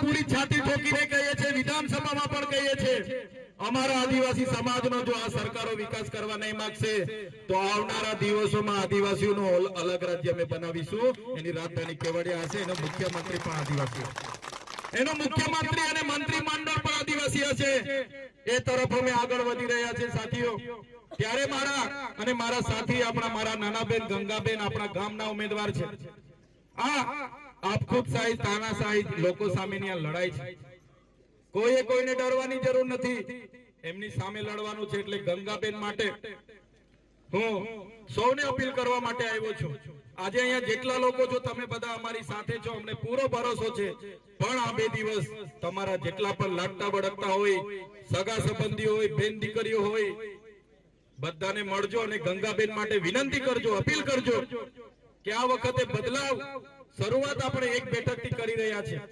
પૂરી છાતી ઠોકીને કહીએ છીએ, વિધાનસભામાં પણ કહીએ છીએ, અમારા આદિવાસી સમાજનો જો આ સરકારો વિકાસ કરવા નહીં માંગશે તો આવનારા દિવસોમાં આદિવાસીઓનો અલગ રાજ્ય અમે બનાવીશું. એની રાજધાની કેવડિયા હશે, એનો મુખ્યમંત્રી પણ આદિવાસી હશે, એનો મુખ્યમંત્રી અને મંત્રીમંડળ પણ આદિવાસી હશે. એ તરફ અમે આગળ વધી રહ્યા છીએ સાથીઓ. ત્યારે મારા સાથી મારા નાનાબેન ગંગાબેન આપણા ગામના ઉમેદવાર છે. આપખુદશાહી તાનાશાહી લોકો સામેની આ લડાઈ છે. કોઈને ડરવાની જરૂર નથી, એમની સામે લડવાનું છે. એટલે ગંગાબેન માટે હું સૌને અપીલ કરવા માટે આવ્યો છું. આજે અહીંયા જેટલા લોકો છો તમે બધા અમારી સાથે છો, અમને પૂરો ભરોસો છે. પણ આ 2 દિવસ તમારા જેટલા પણ લાગતા વળગતા હોય, સગા સંબંધીઓ હોય, બેન દીકરીઓ હોય, બધાને મળજો અને ગંગાબેન માટે વિનંતી કરજો, અપીલ કરજો કે આ વખતે બદલાવ શરૂઆત આપણે એક બેઠકથી કરી રહ્યા છીએ.